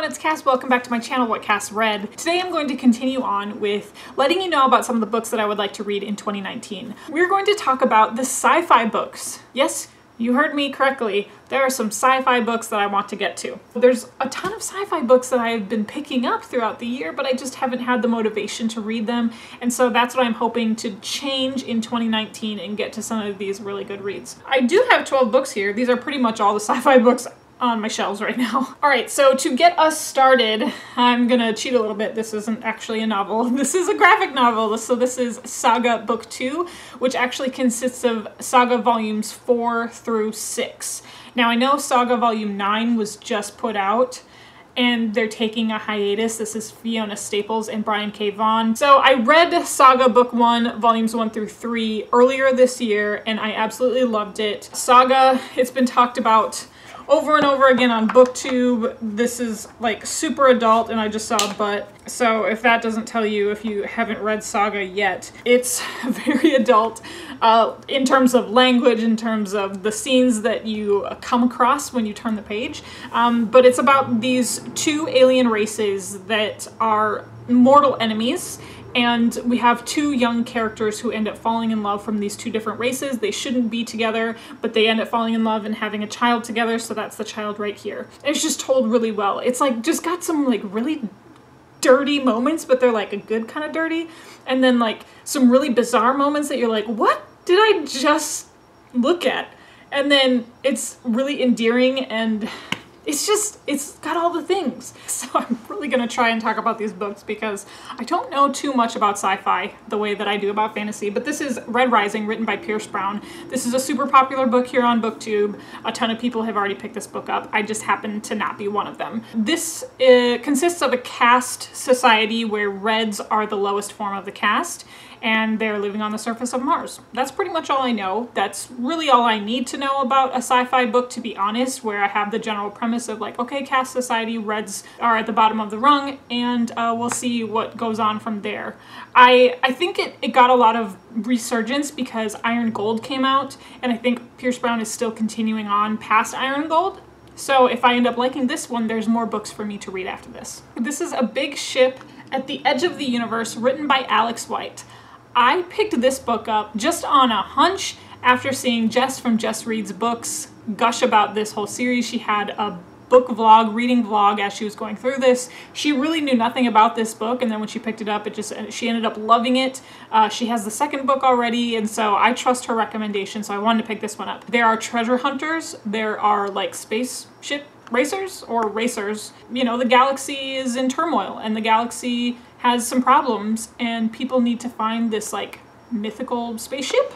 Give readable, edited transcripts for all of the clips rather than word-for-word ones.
everyone, it's Cass. Welcome back to my channel, What Cass Read. Today I'm going to continue on with letting you know about some of the books that I would like to read in 2019. We're going to talk about the sci-fi books. Yes, you heard me correctly. There are some sci-fi books that I want to get to. There's a ton of sci-fi books that I've been picking up throughout the year, but I just haven't had the motivation to read them. And so that's what I'm hoping to change in 2019 and get to some of these really good reads. I do have 12 books here. These are pretty much all the sci-fi books on my shelves right now. All right, so to get us started, I'm gonna cheat a little bit. This isn't actually a novel. This is a graphic novel. So this is Saga-Book 2, which actually consists of Saga volumes 4 through 6. Now I know Saga volume 9 was just put out and they're taking a hiatus. This is Fiona Staples and Brian K. Vaughn. So I read Saga Book 1, volumes 1 through 3 earlier this year, and I absolutely loved it. Saga, it's been talked about over and over again on BookTube. This is like super adult, and I just saw a butt. So if that doesn't tell you, if you haven't read Saga yet, it's very adult in terms of language, in terms of the scenes that you come across when you turn the page. But it's about these two alien races that are mortal enemies. And we have two young characters who end up falling in love from these two different races. They shouldn't be together, but they end up falling in love and having a child together, so that's the child right here. And it's just told really well. It's like just got some like really dirty moments, but they're like a good kind of dirty. And then like some really bizarre moments that you're like, what did I just look at? And then it's really endearing, and it's got all the things. So I'm really gonna try and talk about these books because I don't know too much about sci-fi the way that I do about fantasy, but this is Red Rising, written by Pierce Brown. This is a super popular book here on BookTube. A ton of people have already picked this book up. I just happen to not be one of them. This consists of a caste society where Reds are the lowest form of the caste, and they're living on the surface of Mars. That's pretty much all I know. That's really all I need to know about a sci-fi book, to be honest, where I have the general premise of like, okay, caste society, Reds are at the bottom of the rung, and we'll see what goes on from there. I think it got a lot of resurgence because Iron Gold came out, and I think Pierce Brown is still continuing on past Iron Gold. So if I end up liking this one, there's more books for me to read after this. This is A Big Ship at the Edge of the Universe, written by Alex White. I picked this book up just on a hunch after seeing Jess from Jess Reads Books gush about this whole series. She had a book vlog, reading vlog, as she was going through this. She really knew nothing about this book, and then when she picked it up, she ended up loving it. She has the second book already, and so I trust her recommendation, so I wanted to pick this one up. There are treasure hunters, there are like spaceship racers, or racers. You know, the galaxy is in turmoil, and the galaxy has some problems, and people need to find this like mythical spaceship.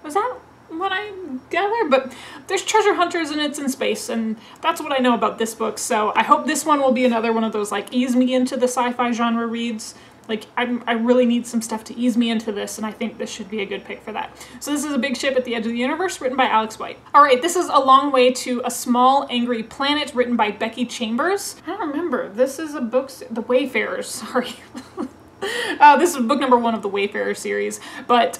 Was that what I gather? But there's treasure hunters and it's in space, and that's what I know about this book. So I hope this one will be another one of those like ease me into the sci-fi genre reads. Like I really need some stuff to ease me into this, and I think this should be a good pick for that. So this is A Big Ship at the Edge of the Universe, written by Alex White. All right, this is A Long Way to a Small Angry Planet, written by Becky Chambers. I don't remember. This is a book, The Wayfarers, sorry. This is book number 1 of the Wayfarer series, but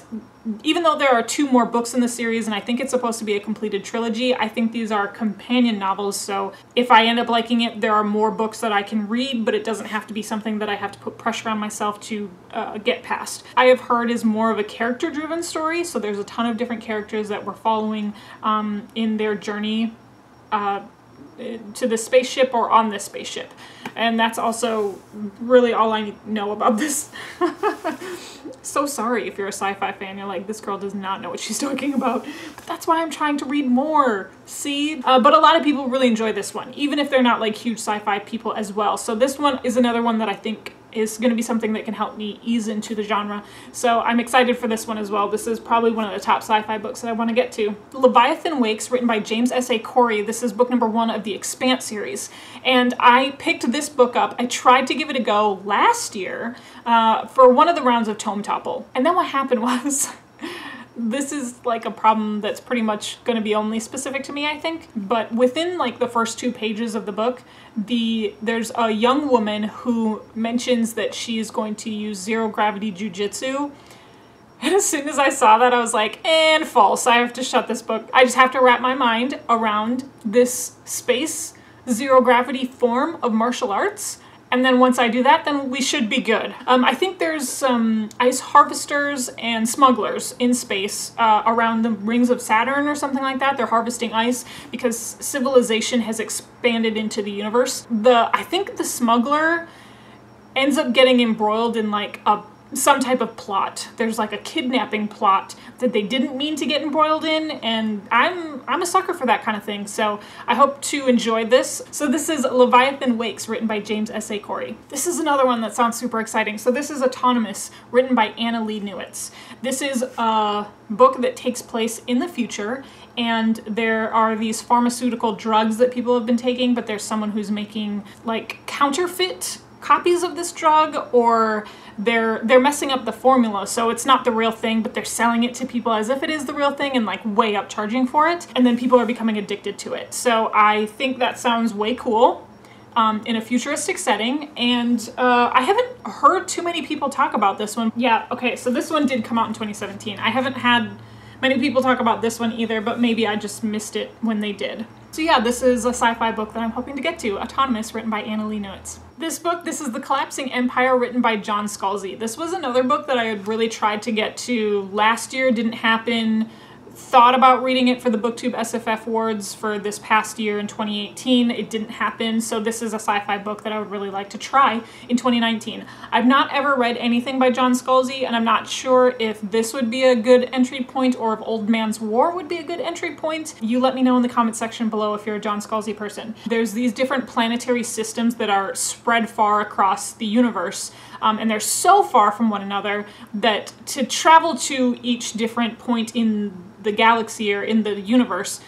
even though there are 2 more books in the series, and I think it's supposed to be a completed trilogy, I think these are companion novels, so if I end up liking it, there are more books that I can read, but it doesn't have to be something that I have to put pressure on myself to get past. I have heard is more of a character-driven story, so there's a ton of different characters that we're following in their journey to the spaceship or on this spaceship. And that's also really all I know about this. So sorry if you're a sci-fi fan, you're like, this girl does not know what she's talking about. But that's why I'm trying to read more, see? But a lot of people really enjoy this one, even if they're not like huge sci-fi people as well. So this one is another one that I think is going to be something that can help me ease into the genre. So I'm excited for this one as well. This is probably one of the top sci-fi books that I want to get to. Leviathan Wakes, written by James S.A. Corey. This is book number 1 of the Expanse series. And I picked this book up. I tried to give it a go last year for one of the rounds of Tome Topple. And then what happened was this is like a problem that's pretty much going to be only specific to me, I think. But within like the first 2 pages of the book, there's a young woman who mentions that she is going to use zero-gravity jujitsu. And as soon as I saw that, I was like, and false. I have to shut this book. I just have to wrap my mind around this space zero gravity form of martial arts. And then once I do that, then we should be good. I think there's some ice harvesters and smugglers in space around the rings of Saturn or something like that. They're harvesting ice because civilization has expanded into the universe. I think the smuggler ends up getting embroiled in like some type of plot. There's like a kidnapping plot that they didn't mean to get embroiled in, and I'm a sucker for that kind of thing, so I hope to enjoy this. So this is Leviathan Wakes, written by James S.A. Corey. This is another one that sounds super exciting. So this is Autonomous, written by Annalee Newitz. This is a book that takes place in the future, and there are these pharmaceutical drugs that people have been taking, but there's someone who's making like counterfeit copies of this drug, or they're messing up the formula, so it's not the real thing, but they're selling it to people as if it is the real thing and like way up charging for it, and then people are becoming addicted to it. So I think that sounds way cool in a futuristic setting, and I haven't heard too many people talk about this one. Yeah, okay, so this one did come out in 2017. I haven't had many people talk about this one either, but maybe I just missed it when they did. So yeah, this is a sci-fi book that I'm hoping to get to, Autonomous, written by Annalee Newitz. This book, this is The Collapsing Empire, written by John Scalzi. This was another book that I had really tried to get to last year, didn't happen. Thought about reading it for the BookTube SFF Awards for this past year in 2018. It didn't happen, so this is a sci-fi book that I would really like to try in 2019. I've not ever read anything by John Scalzi, and I'm not sure if this would be a good entry point or if Old Man's War would be a good entry point. You let me know in the comment section below if you're a John Scalzi person. There's these different planetary systems that are spread far across the universe, and they're so far from one another that to travel to each different point in the galaxy or in the universe,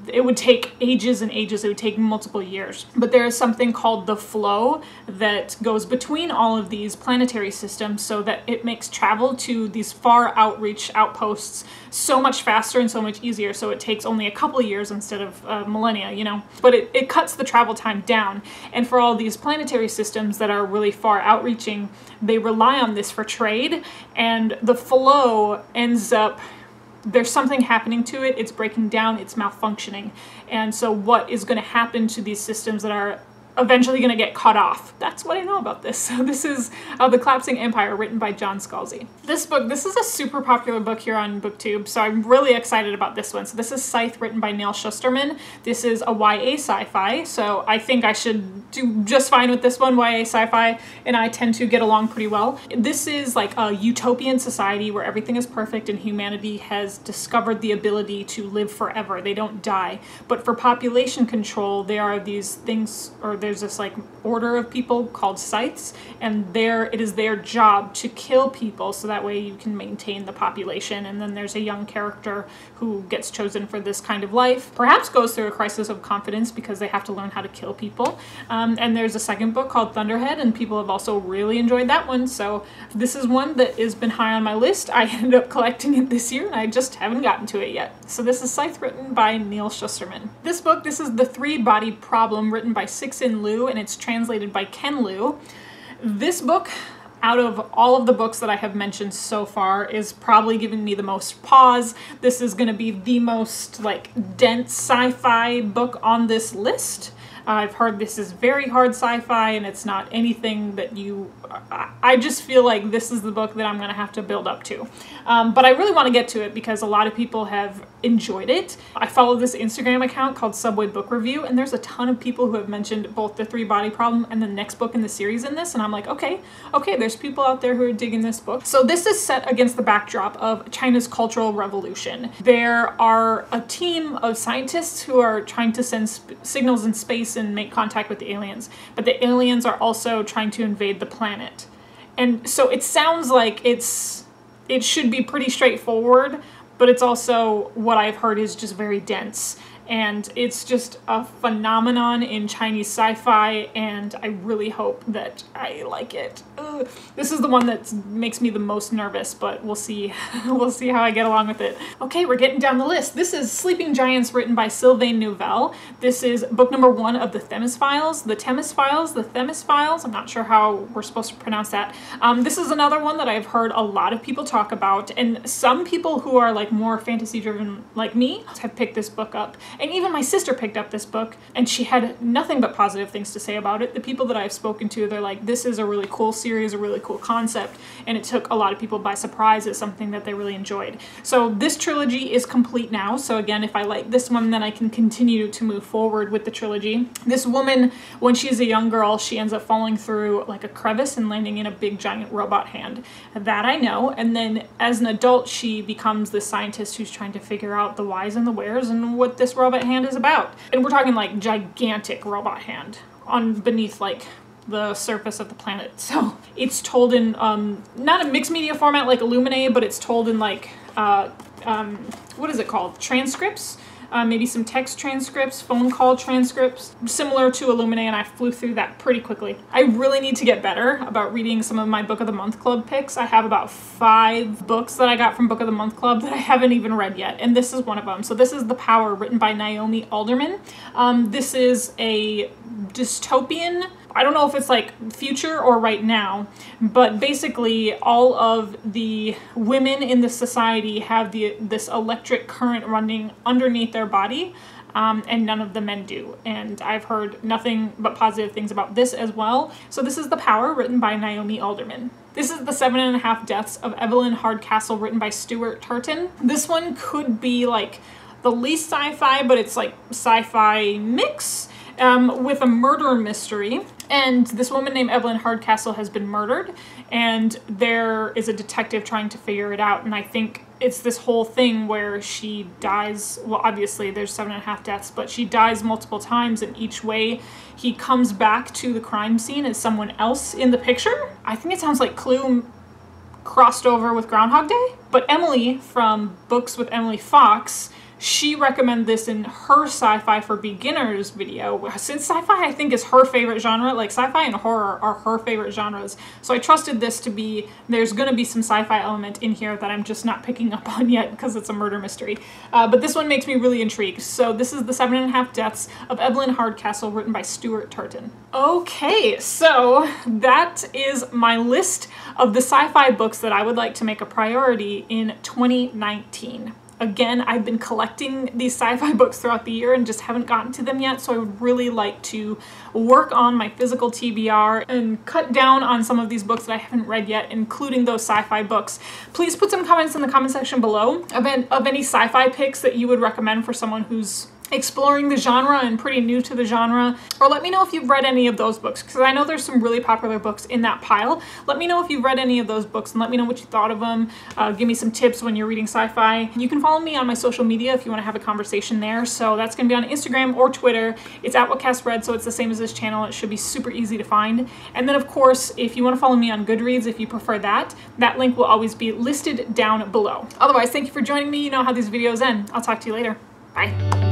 it would take ages and ages. It would take multiple years. But there is something called the flow that goes between all of these planetary systems, so that it makes travel to these far outreach outposts so much faster and so much easier. So it takes only a couple of years instead of millennia, you know, but it cuts the travel time down. And for all these planetary systems that are really far outreaching, they rely on this for trade, and the flow ends up, there's something happening to it, it's breaking down, it's malfunctioning. And so what is going to happen to these systems that are eventually going to get cut off? That's what I know about this. So this is The Collapsing Empire, written by John Scalzi. This book, this is a super popular book here on BookTube, so I'm really excited about this one. So this is Scythe, written by Neil Schusterman. This is a YA sci-fi, so I think I should do just fine with this one. YA sci-fi and I tend to get along pretty well. This is like a utopian society where everything is perfect and humanity has discovered the ability to live forever. They don't die. But for population control, there are these things, or there's this like order of people called Scythes, and it is their job to kill people so that way you can maintain the population. And then there's a young character who gets chosen for this kind of life, perhaps goes through a crisis of confidence because they have to learn how to kill people. And there's a second book called Thunderhead, and people have also really enjoyed that one. So this is one that has been high on my list. I ended up collecting it this year and I just haven't gotten to it yet. So this is Scythe, written by Neil Schusterman. This book, this is The ThreeBody Problem, written by Cixin Liu, and it's translated by Ken Liu. This book, out of all of the books that I have mentioned so far, is probably giving me the most pause. This is going to be the most like dense sci-fi book on this list. I've heard this is very hard sci-fi and it's not anything that I just feel like this is the book that I'm going to have to build up to. But I really want to get to it because a lot of people have enjoyed it. I follow this Instagram account called Subway Book Review, and there's a ton of people who have mentioned both the ThreeBody Problem and the next book in the series in this, and I'm like, okay, there's people out there who are digging this book. So this is set against the backdrop of China's Cultural Revolution. There are a team of scientists who are trying to send signals in space and make contact with the aliens, but the aliens are also trying to invade the planet. And so it sounds like it should be pretty straightforward, but it's also, what I've heard is just very dense. And it's just a phenomenon in Chinese sci-fi, and I really hope that I like it. Ugh. This is the one that makes me the most nervous, but we'll see. We'll see how I get along with it. Okay, we're getting down the list. This is Sleeping Giants, written by Sylvain Nuivel. This is book number 1 of the Themis Files. The Themis Files, the Themis Files. I'm not sure how we're supposed to pronounce that. This is another one that I've heard a lot of people talk about, and some people who are like more fantasy driven like me have picked this book up. And even my sister picked up this book, and she had nothing but positive things to say about it. The people that I've spoken to, they're like, this is a really cool series, a really cool concept, and it took a lot of people by surprise. It's something that they really enjoyed. So this trilogy is complete now. So again, if I like this one, then I can continue to move forward with the trilogy. This woman, when she's a young girl, she ends up falling through like a crevice and landing in a big giant robot hand. That I know. And then as an adult, she becomes this scientist who's trying to figure out the whys and the wheres and what this robot hand is about. And we're talking like gigantic robot hand on beneath like the surface of the planet. So it's told in not a mixed media format like Illuminae, but it's told in like what is it called? Transcripts? Maybe some text transcripts, phone call transcripts, similar to Illuminae, and I flew through that pretty quickly. I really need to get better about reading some of my Book of the Month Club picks. I have about 5 books that I got from Book of the Month Club that I haven't even read yet, and this is one of them. So this is The Power, written by Naomi Alderman. This is a dystopian, I don't know if it's like future or right now, but basically all of the women in the society have this electric current running underneath their body, and none of the men do. And I've heard nothing but positive things about this as well. So this is The Power, written by Naomi Alderman. This is The 7.5 Deaths of Evelyn, Hardcastle, written by Stuart Turton. This one could be like the least sci-fi, but it's like sci-fi mix with a murder mystery. And this woman named Evelyn Hardcastle has been murdered, and there is a detective trying to figure it out. And I think it's this whole thing where she dies. Well, obviously there's 7.5 deaths, but she dies multiple times, and each way he comes back to the crime scene as someone else in the picture. I think it sounds like Clue crossed over with Groundhog Day. But Emily from Books with Emily Fox, she recommended this in her Sci-Fi for Beginners video. Since sci-fi, I think, is her favorite genre, like sci-fi and horror are her favorite genres. So I trusted this to be, there's gonna be some sci-fi element in here that I'm just not picking up on yet because it's a murder mystery. But this one makes me really intrigued. So this is The 7.5 Deaths of Evelyn Hardcastle, written by Stuart Turton. Okay, so that is my list of the sci-fi books that I would like to make a priority in 2019. Again, I've been collecting these sci-fi books throughout the year and just haven't gotten to them yet, so I would really like to work on my physical TBR and cut down on some of these books that I haven't read yet, including those sci-fi books. Please put some comments in the comment section below of any sci-fi picks that you would recommend for someone who's exploring the genre and pretty new to the genre, or let me know if you've read any of those books, because I know there's some really popular books in that pile. Let me know if you've read any of those books and let me know what you thought of them. Give me some tips when you're reading sci-fi. You can follow me on my social media if you want to have a conversation there. So that's going to be on Instagram or Twitter. It's at WhatCastRead, so it's the same as this channel. It should be super easy to find. And then of course, if you want to follow me on Goodreads, if you prefer that link will always be listed down below. Otherwise, thank you for joining me. You know how these videos end. I'll talk to you later. Bye.